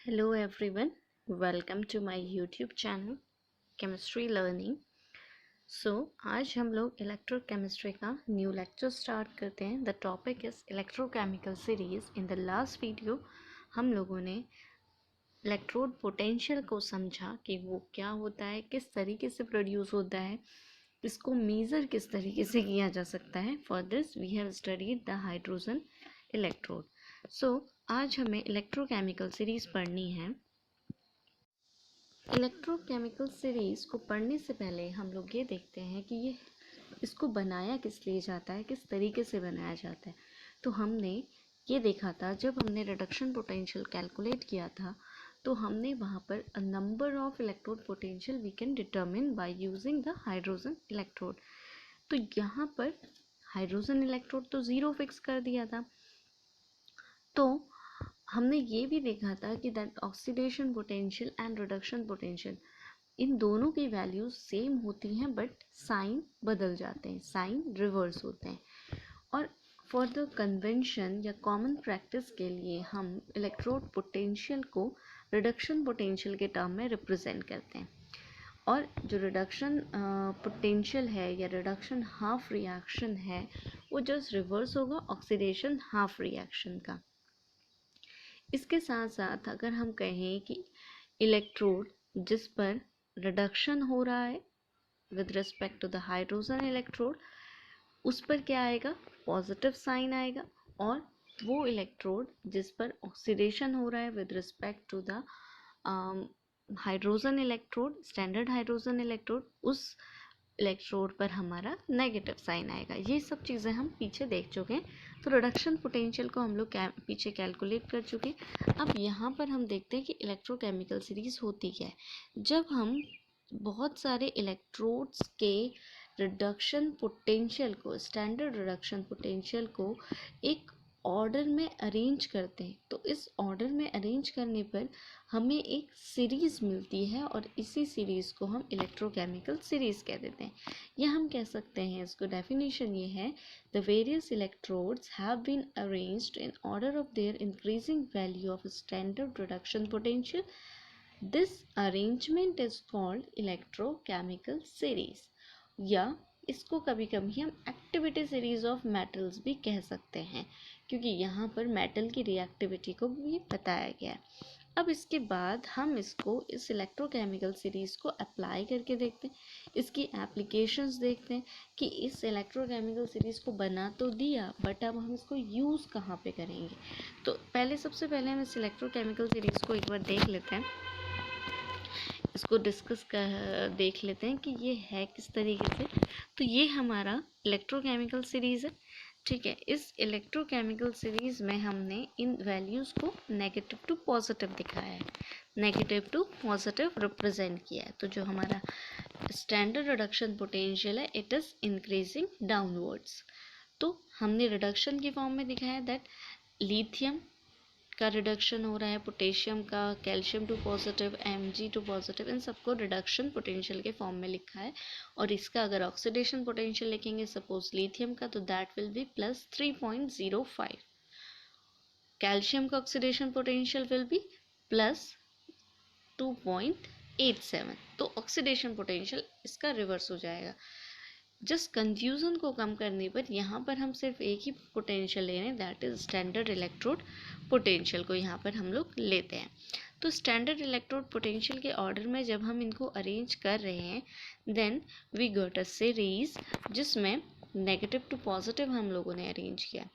Hello everyone, welcome to my YouTube channel Chemistry Learning। आज हम लोग इलेक्ट्रोकेमिस्ट्री का न्यू लेक्चर स्टार्ट करते हैं। The topic is electrochemical series. In the last video हम लोगों ने इलेक्ट्रोड पोटेंशियल को समझा कि वो क्या होता है, किस तरीके से प्रोड्यूस होता है, इसको मेज़र किस तरीके से किया जा सकता है। For this we have studied the hydrogen electrode. आज हमें इलेक्ट्रोकेमिकल सीरीज पढ़नी है। इलेक्ट्रोकेमिकल सीरीज को पढ़ने से पहले हम लोग ये देखते हैं कि इसको बनाया किस लिए जाता है, किस तरीके से बनाया जाता है। तो हमने ये देखा था, जब हमने रिडक्शन पोटेंशियल कैलकुलेट किया था तो हमने वहाँ पर a number of electrode potential we can determine by using the hydrogen electrode. तो यहाँ पर हाइड्रोजन इलेक्ट्रोड तो ज़ीरो फिक्स कर दिया था। तो हमने ये भी देखा था कि that oxidation potential and reduction potential, इन दोनों की वैल्यूज सेम होती हैं बट साइन बदल जाते हैं, साइन रिवर्स होते हैं। और फॉर द कन्वेंशन या कॉमन प्रैक्टिस के लिए हम इलेक्ट्रोड पोटेंशियल को रिडक्शन पोटेंशियल के टर्म में रिप्रेजेंट करते हैं। और जो रिडक्शन पोटेंशियल है या रिडक्शन हाफ रिएक्शन है वो जस्ट रिवर्स होगा ऑक्सीडेशन हाफ रिएक्शन का। इसके साथ साथ अगर हम कहें कि इलेक्ट्रोड जिस पर रिडक्शन हो रहा है with respect to the hydrogen electrode, उस पर क्या आएगा, पॉजिटिव साइन आएगा। और वो इलेक्ट्रोड जिस पर ऑक्सीडेशन हो रहा है with respect to the hydrogen electrode, standard hydrogen electrode, उस इलेक्ट्रोड पर हमारा नेगेटिव साइन आएगा। ये सब चीज़ें हम पीछे देख चुके हैं। तो रिडक्शन पोटेंशियल को हम लोग पीछे कैलकुलेट कर चुके हैं। अब यहाँ पर हम देखते हैं कि इलेक्ट्रोकेमिकल सीरीज होती क्या है। जब हम बहुत सारे इलेक्ट्रोड्स के रिडक्शन पोटेंशियल को, स्टैंडर्ड रिडक्शन पोटेंशियल को एक ऑर्डर में अरेंज करते हैं, तो इस ऑर्डर में अरेंज करने पर हमें एक सीरीज़ मिलती है और इसी सीरीज़ को हम इलेक्ट्रोकेमिकल सीरीज़ कह देते हैं। या हम कह सकते हैं, इसको डेफिनेशन ये है, the various electrodes have been arranged in order of their increasing value of standard reduction potential. This arrangement is called electrochemical series. या इसको कभी कभी हम एक्टिविटी सीरीज ऑफ मेटल्स भी कह सकते हैं, क्योंकि यहाँ पर मेटल की रिएक्टिविटी को भी बताया गया है। अब इसके बाद हम इस इलेक्ट्रोकेमिकल सीरीज को अप्लाई करके देखते हैं, इसकी एप्लीकेशंस देखते हैं कि इस इलेक्ट्रोकेमिकल सीरीज को बना तो दिया बट अब हम इसको यूज़ कहाँ पे करेंगे। तो सबसे पहले हम इस इलेक्ट्रोकेमिकल सीरीज को एक बार देख लेते हैं, इसको डिस्कस कर देख लेते हैं कि ये है किस तरीके से। तो ये हमारा इलेक्ट्रोकेमिकल सीरीज़ है, ठीक है। इस इलेक्ट्रोकेमिकल सीरीज में हमने इन वैल्यूज़ को नेगेटिव टू पॉजिटिव दिखाया है, नेगेटिव टू पॉजिटिव रिप्रेजेंट किया है। तो जो हमारा स्टैंडर्ड रिडक्शन पोटेंशियल है इट इज़ इंक्रीजिंग डाउनवर्ड्स। तो हमने रिडक्शन की फॉर्म में दिखाया दैट लिथियम का रिडक्शन हो रहा है, पोटेशियम का, calcium two positive, Mg two positive, इन सबको रिडक्शन पोटेंशियल के फॉर्म में लिखा है। और इसका अगर ऑक्सीडेशन पोटेंशियल लिखेंगे सपोज लिथियम का, तो that will be plus 3.05। Calcium का oxidation potential will be plus 2.87। तो ऑक्सीडेशन पोटेंशियल इसका रिवर्स हो जाएगा। जस्ट कंफ्यूजन को कम करने पर यहाँ पर हम सिर्फ एक ही पोटेंशियल ले रहे हैं, that is standard electrode potential को यहाँ पर हम लोग लेते हैं। तो स्टैंडर्ड इलेक्ट्रोड पोटेंशियल के ऑर्डर में जब हम इनको अरेंज कर रहे हैं then we got a series जिसमें नेगेटिव टू पॉजिटिव हम लोगों ने अरेंज किया।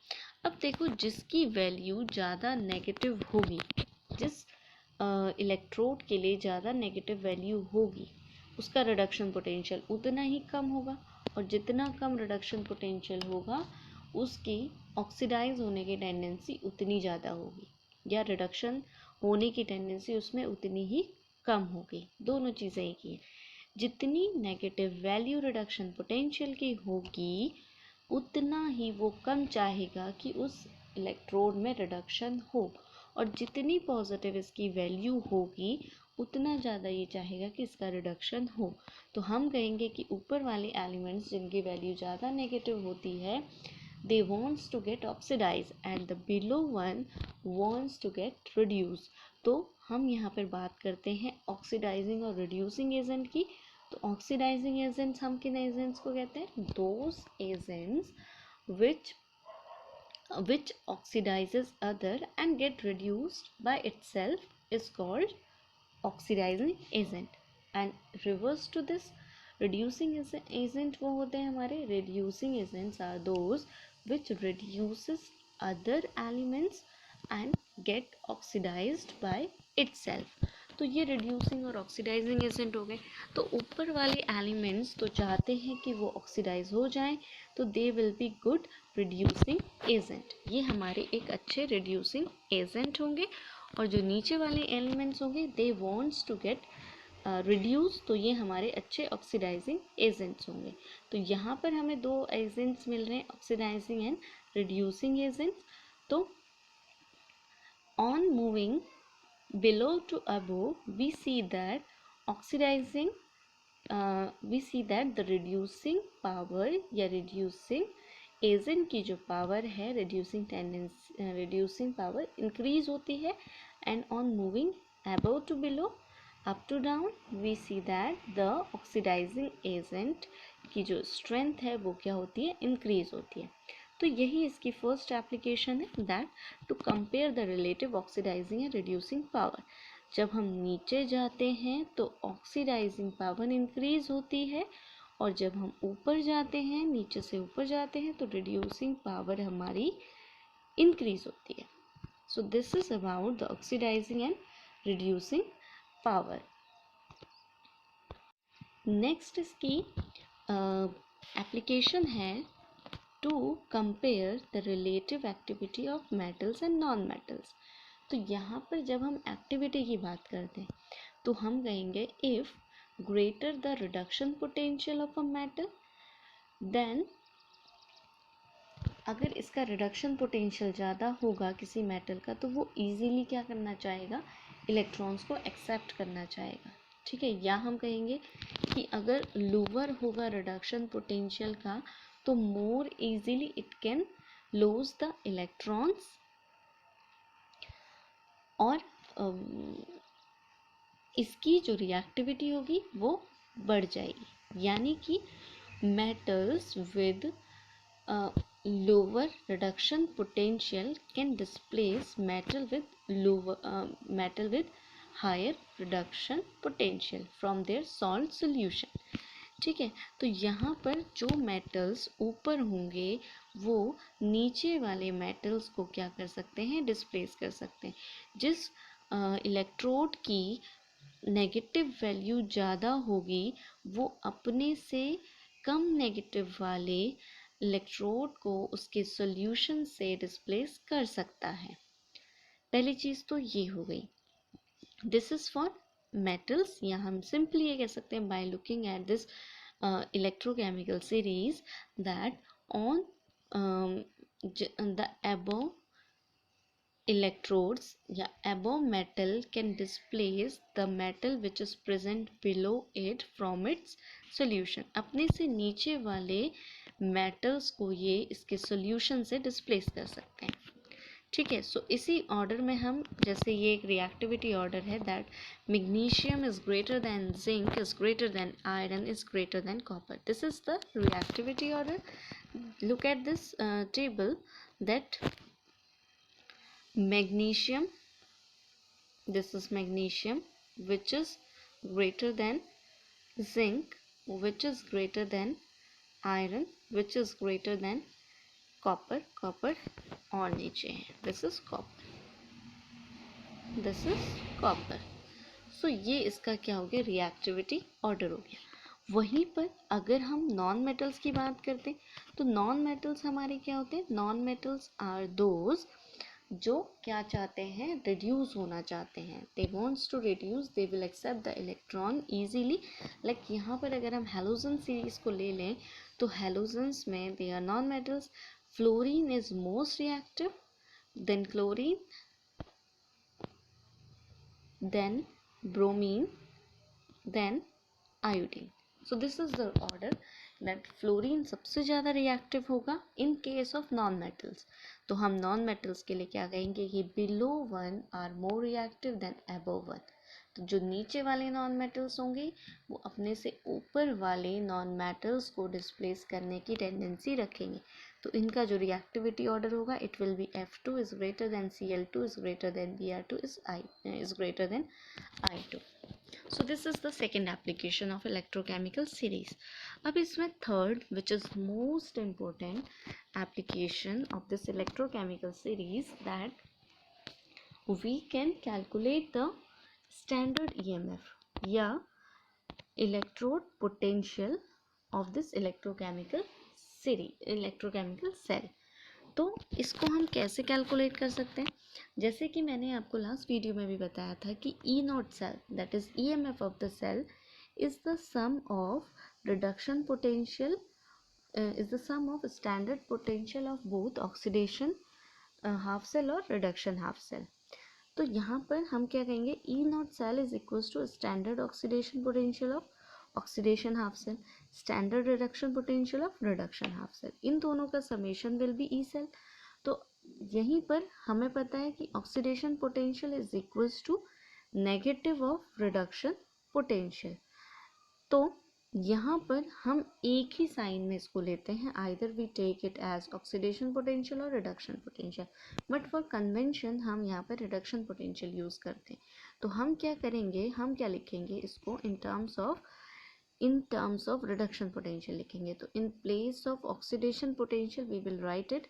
अब देखो, जिसकी वैल्यू ज़्यादा नेगेटिव होगी, जिस इलेक्ट्रोड के लिए ज़्यादा नेगेटिव वैल्यू होगी उसका रिडक्शन पोटेंशियल उतना ही कम होगा, और जितना कम रिडक्शन पोटेंशियल होगा उसकी ऑक्सीडाइज होने की टेंडेंसी उतनी ज़्यादा होगी, या रिडक्शन होने की टेंडेंसी उसमें उतनी ही कम होगी। दोनों चीज़ें एक ही हैं। जितनी नेगेटिव वैल्यू रिडक्शन पोटेंशियल की होगी उतना ही वो कम चाहेगा कि उस इलेक्ट्रोड में रिडक्शन हो, और जितनी पॉजिटिव इसकी वैल्यू होगी उतना ज़्यादा ये चाहेगा कि इसका रिडक्शन हो। तो हम कहेंगे कि ऊपर वाले एलिमेंट्स जिनकी वैल्यू ज़्यादा नेगेटिव होती है they wants to get oxidized and the below one wants to get reduced। तो हम यहाँ पर बात करते हैं ऑक्सीडाइजिंग और रिड्यूसिंग एजेंट की। तो ऑक्सीडाइजिंग एजेंट्स हम किन एजेंट्स को कहते हैं? Those agents which oxidizes other and get reduced by itself is called oxidizing agent. And reverse to this, reducing agent वो होते हैं हमारे, reducing agents are those which reduces other elements and get oxidized by itself. तो ये reducing और oxidising agent हो गए। तो ऊपर वाले एलिमेंट्स तो चाहते हैं कि वो ऑक्सीडाइज हो जाएं, तो they will be good reducing agent. ये हमारे एक अच्छे रिड्यूसिंग एजेंट होंगे। और जो नीचे वाले एलिमेंट्स होंगे they wants to get reduce, तो ये हमारे अच्छे ऑक्सीडाइजिंग एजेंट्स होंगे। तो यहाँ पर हमें दो एजेंट्स मिल रहे हैं, ऑक्सीडाइजिंग एंड रिड्यूसिंग एजेंट्स। तो on moving below to above we see that oxidizing we see that the reducing power या reducing agent की जो power है, reducing tendency reducing power increase होती है। and on moving above to below, up to down, we see that the oxidizing agent की जो strength है वो क्या होती है? increase होती है। तो यही इसकी फर्स्ट एप्लीकेशन है, that to compare the relative oxidising and reducing power. जब हम नीचे जाते हैं तो ऑक्सीडाइजिंग पावर इंक्रीज होती है, और जब हम ऊपर जाते हैं, नीचे से ऊपर जाते हैं, तो रिड्यूसिंग पावर हमारी इंक्रीज होती है। So this is about the oxidising and reducing power. Next इसकी एप्लीकेशन है to compare the relative activity of metals and non-metals। तो यहाँ पर जब हम एक्टिविटी की बात करते हैं तो हम कहेंगे if greater the reduction potential of a metal, then अगर इसका रिडक्शन पोटेंशियल ज़्यादा होगा किसी मेटल का, तो वो इजीली क्या करना चाहेगा? इलेक्ट्रॉन्स को एक्सेप्ट करना चाहेगा। ठीक है, या हम कहेंगे कि अगर लोअर होगा रिडक्शन पोटेंशियल का, तो more easily it can lose the electrons, और इसकी जो रिएक्टिविटी होगी वो बढ़ जाएगी। यानी कि metals with lower reduction potential can displace metal with higher reduction potential from their salt solution। ठीक है, तो यहाँ पर जो मेटल्स ऊपर होंगे वो नीचे वाले मेटल्स को क्या कर सकते हैं? डिस्प्लेस कर सकते हैं। जिस इलेक्ट्रोड की नेगेटिव वैल्यू ज़्यादा होगी वो अपने से कम नेगेटिव वाले इलेक्ट्रोड को उसके सॉल्यूशन से डिस्प्लेस कर सकता है। पहली चीज़ तो ये हो गई। दिस इज़ फॉर मेटल्स, या हम सिंपली ये कह सकते हैं by looking at this electrochemical series that on the above electrodes या above metal can displace the metal which is present below it from its solution। अपने से नीचे वाले metals को ये इसके solution से displace कर सकते हैं। ठीक है, सो इसी ऑर्डर में हम, जैसे ये एक रिएक्टिविटी ऑर्डर है that magnesium is greater than zinc is greater than iron is greater than copper. This is the reactivity order. Look at this table that magnesium, this is magnesium which is greater than zinc, which is greater than iron, which is greater than copper, copper और नीचे है, this is copper, this is copper। so ये इसका क्या हो गया? Reactivity order हो गया। वहीं पर अगर हम नॉन मेटल्स की बात करते हैं तो नॉन मेटल्स हमारे क्या होते हैं? नॉन मेटल्स आर दोज जो क्या चाहते हैं? रिड्यूस होना चाहते हैं। They wants to reduce, they will accept the electron easily. Like यहाँ पर अगर हम हेलोजन सीरीज को ले लें तो हेलोजन्स में they are non metals. Fluorine is most reactive, then chlorine, then bromine, then iodine. So this is the order that fluorine सबसे ज़्यादा रिएक्टिव होगा in case of non metals. तो हम नॉन मेटल्स के लिए क्या कहेंगे कि below 1 are more reactive than above 1। तो जो नीचे वाले नॉन मेटल्स होंगे वो अपने से ऊपर वाले नॉन मेटल्स को डिस्प्लेस करने की टेंडेंसी रखेंगे। तो इनका जो रिएक्टिविटी ऑर्डर होगा it will be F2 is greater than Cl2 is greater than Br2 is greater than I2। So this is the second application of electrochemical series. अब इसमें third which is most important application of this electrochemical series that we can calculate the standard EMF या electrode potential of this electrochemical cell। तो इसको हम कैसे calculate कर सकते हैं? जैसे कि मैंने आपको लास्ट वीडियो में भी बताया था कि E naught cell that is EMF of the cell is the sum of reduction potential is the sum of standard potential of both oxidation half cell और रिडक्शन हाफ सेल। तो यहाँ पर हम क्या कहेंगे, E naught cell is equals to standard oxidation potential of oxidation half cell, standard reduction potential of reduction half cell, इन दोनों का summation will be E cell. तो यहीं पर हमें पता है कि oxidation potential is equals to negative of reduction potential. तो यहाँ पर हम एक ही साइन में इसको लेते हैं, either we take it as oxidation potential और reduction potential, but for convention हम यहाँ पर रिडक्शन पोटेंशियल यूज़ करते हैं। तो हम क्या करेंगे, हम क्या लिखेंगे इसको in terms of reduction potential लिखेंगे। तो in place of oxidation potential we will write it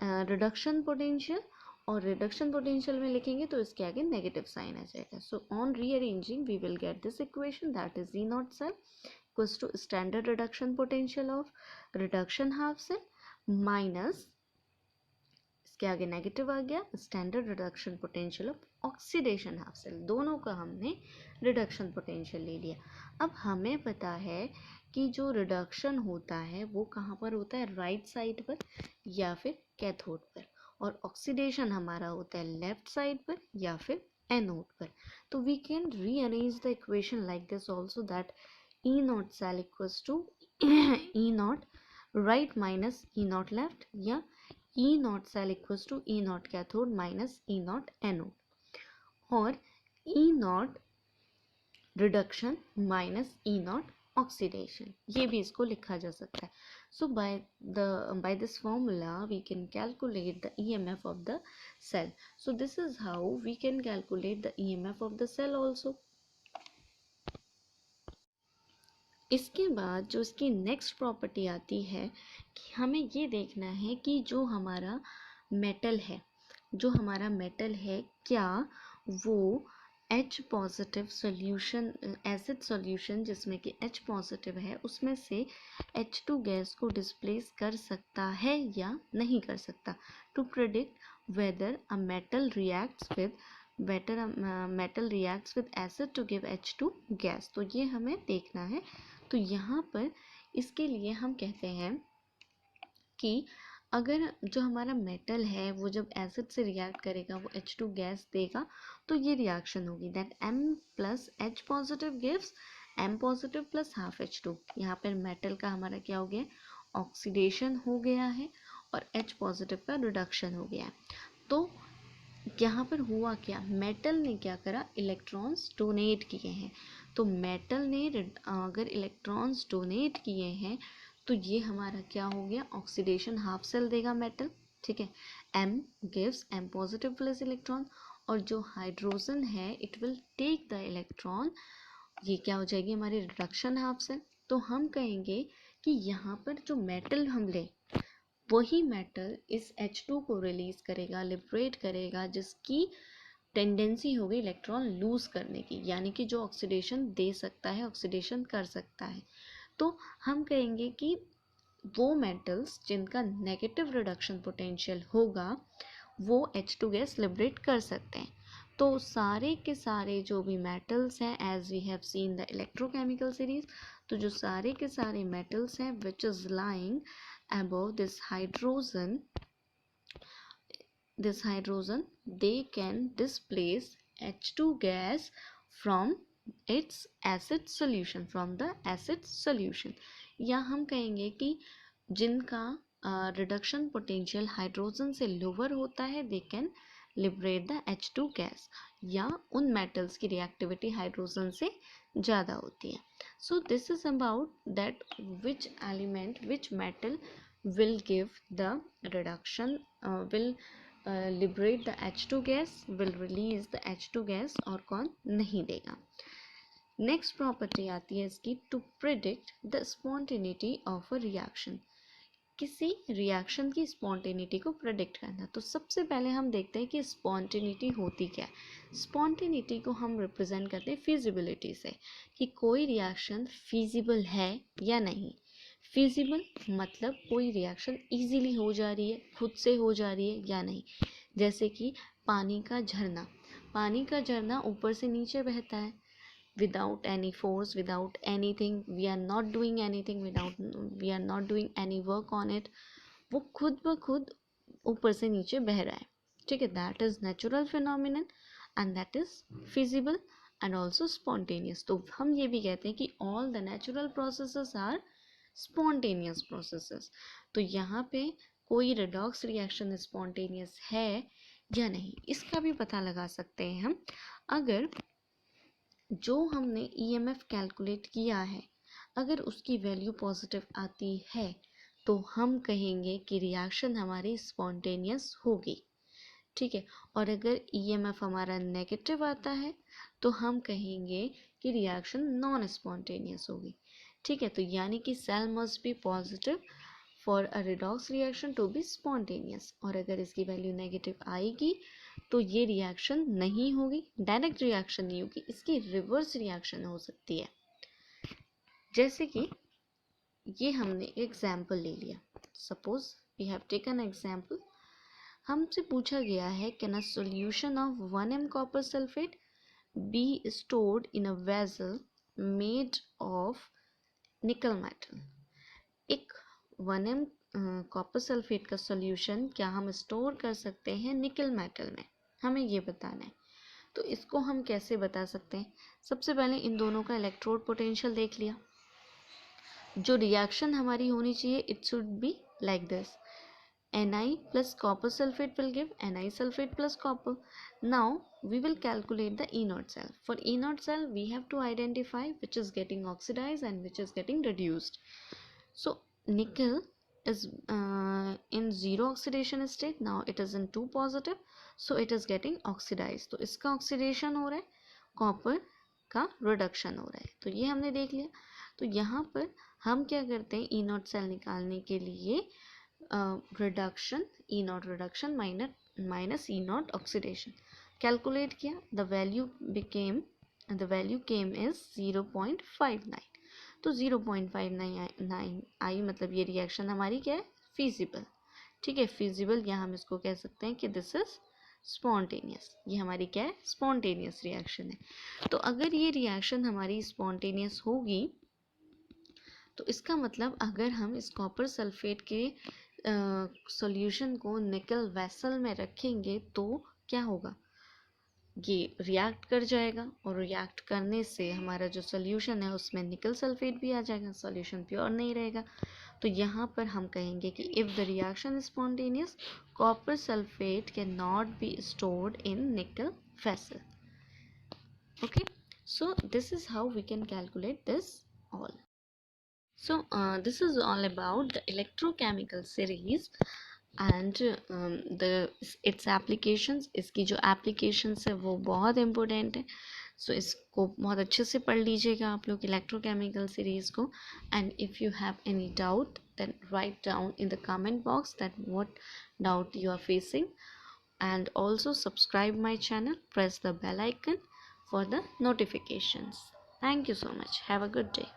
reduction potential, और रिडक्शन पोटेंशियल में लिखेंगे तो इसके आगे नेगेटिव साइन आ जाएगा। So on rearranging we will get this equation that is E naught cell equals to standard reduction potential of reduction half cell minus इसके आगे नेगेटिव आ गया standard reduction potential of oxidation half cell. दोनों का हमने reduction potential ले लिया। अब हमें पता है कि जो रिडक्शन होता है वो कहाँ पर होता है, राइट साइड पर या फिर कैथोड पर, और ऑक्सीडेशन हमारा होता है लेफ्ट साइड पर या फिर एनोड पर। तो we can rearrange the equation like this also that E naught cell equals to E naught right minus E naught left, या E naught cell equals to E naught cathode minus E naught anode, और E naught reduction minus E naught oxidation, ये भी इसको लिखा जा सकता है। सो by this formula we can calculate the EMF of the cell. So this is how we can calculate the EMF of the cell also. इसके बाद जो इसकी नेक्स्ट प्रॉपर्टी आती है कि हमें ये देखना है कि जो हमारा मेटल है क्या वो H positive solution, acid solution जिसमें कि H पॉजिटिव है उसमें से H2 गैस को डिस्प्लेस कर सकता है या नहीं कर सकता। To predict whether a metal reacts with acid to give H2 gas, तो ये हमें देखना है। तो यहाँ पर इसके लिए हम कहते हैं कि अगर जो हमारा मेटल है वो जब एसिड से रिएक्ट करेगा वो H2 गैस देगा, तो ये रिएक्शन होगी that M plus H positive gives M positive plus half H2। यहाँ पर मेटल का हमारा क्या हो गया, ऑक्सीडेशन हो गया है और H पॉजिटिव का रिडक्शन हो गया है। तो यहाँ पर हुआ क्या, मेटल ने क्या करा, इलेक्ट्रॉन्स डोनेट किए हैं। तो मेटल ने अगर इलेक्ट्रॉन्स डोनेट किए हैं तो ये हमारा क्या हो गया, ऑक्सीडेशन हाफ सेल देगा मेटल, ठीक है। M gives M positive plus electron, और जो हाइड्रोजन है it will take the electron, ये क्या हो जाएगी हमारी रिडक्शन हाफ सेल। तो हम कहेंगे कि यहाँ पर जो मेटल हम ले वही मेटल इस H2 को रिलीज करेगा, लिबरेट करेगा, जिसकी टेंडेंसी होगी इलेक्ट्रॉन लूज करने की, यानी कि जो ऑक्सीडेशन दे सकता है, ऑक्सीडेशन कर सकता है। तो हम कहेंगे कि वो मेटल्स जिनका नेगेटिव रिडक्शन पोटेंशियल होगा वो H2 गैस लिबरेट कर सकते हैं। तो सारे के सारे जो भी मेटल्स हैं as we have seen the electrochemical series, तो जो सारे के सारे मेटल्स हैं which is lying above this hydrogen they can displace H2 gas from its acid solution, from the acid solution, या हम कहेंगे कि जिनका रिडक्शन पोटेंशियल हाइड्रोजन से लोअर होता है they can liberate the H2 gas, या उन मेटल्स की रिएक्टिविटी हाइड्रोजन से ज़्यादा होती है. So this is about that which element which metal will give the reduction, will liberate the H2 gas, will release the H2 gas, और कौन नहीं देगा. नेक्स्ट प्रॉपर्टी आती है इसकी, to predict the spontaneity of a reaction. किसी reaction की spontaneity को प्रिडिक्ट करना. तो सबसे पहले हम देखते हैं कि स्पॉन्टेनिटी होती क्या है. स्पॉन्टेनिटी को हम रिप्रेजेंट करते हैं फिजिबिलिटी से, कि कोई रिएक्शन फिजिबल है या नहीं. फिजिबल मतलब कोई रिएक्शन इजीली हो जा रही है, खुद से हो जा रही है या नहीं. जैसे कि पानी का झरना ऊपर से नीचे बहता है without any force, without anything, we are not doing anything, we are not doing any work on it. वो खुद ब खुद ऊपर से नीचे बह रहा है. ठीक है, that is natural phenomenon and that is feasible and also spontaneous. तो हम ये भी कहते हैं कि all the natural processes are spontaneous processes. तो यहाँ पे कोई redox reaction spontaneous है या नहीं, इसका भी पता लगा सकते हैं हम. अगर जो हमने EMF कैलकुलेट किया है, अगर उसकी वैल्यू पॉजिटिव आती है तो हम कहेंगे कि रिएक्शन हमारी स्पॉन्टेनियस होगी. ठीक है, और अगर EMF हमारा नेगेटिव आता है तो हम कहेंगे कि रिएक्शन नॉन स्पॉन्टेनियस होगी. ठीक है, तो यानी कि cell must be positive for a redox reaction to be spontaneous, और अगर इसकी वैल्यू नेगेटिव आएगी तो ये रिएक्शन नहीं होगी, डायरेक्ट रिएक्शन नहीं होगी, इसकी रिवर्स रिएक्शन हो सकती है. जैसे कि ये हमने एग्जाम्पल ले लिया. Suppose we have taken example. हमसे पूछा गया है, can a solution of 1 m copper sulphate be stored in a vessel made of nickel metal. एक 1 m कॉपर सल्फेट का सॉल्यूशन क्या हम स्टोर कर सकते हैं निकल मेटल में, हमें ये बताना है. तो इसको हम कैसे बता सकते हैं. सबसे पहले इन दोनों का इलेक्ट्रोड पोटेंशियल देख लिया. जो रिएक्शन हमारी होनी चाहिए it should be like this, Ni plus copper sulfate will give Ni sulfate plus copper. Now we will calculate the E naught cell. For E naught cell we have to identify which is getting oxidized and which is getting reduced. So nickel is in 0 oxidation state. Now it is in 2 positive, so it is getting oxidized. तो इसका oxidation हो रहा है, copper का reduction हो रहा है. तो ये हमने देख लिया. तो यहाँ पर हम क्या करते हैं, E naught cell निकालने के लिए reduction, E naught reduction minus E naught oxidation calculate किया. The value came is 0.59. तो 0.59 आई, मतलब ये रिएक्शन हमारी क्या है, फिजिबल. ठीक है, फिजिबल, या हम इसको कह सकते हैं कि दिस इज स्पॉन्टेनियस. ये हमारी क्या है, स्पॉन्टेनियस रिएक्शन है. तो अगर ये रिएक्शन हमारी स्पॉन्टेनियस होगी तो इसका मतलब अगर हम इस कॉपर सल्फेट के सॉल्यूशन को निकल वेसल में रखेंगे तो क्या होगा, ये रिएक्ट कर जाएगा, और रिएक्ट करने से हमारा जो सॉल्यूशन है उसमें निकल सल्फेट भी आ जाएगा, सॉल्यूशन प्योर नहीं रहेगा. तो यहाँ पर हम कहेंगे कि if the reaction spontaneous, copper sulphate can not be stored in nickel vessel. Okay, so this is how we can calculate this all. So this is all about the electrochemical series and its applications. इसकी जो applications है वो बहुत important है. So इसको बहुत अच्छे से पढ़ लीजिएगा आप लोग electrochemical series को. And if you have any doubt then write down in the comment box that what doubt you are facing. And also subscribe my channel, press the bell icon for the notifications. Thank you so much. Have a good day.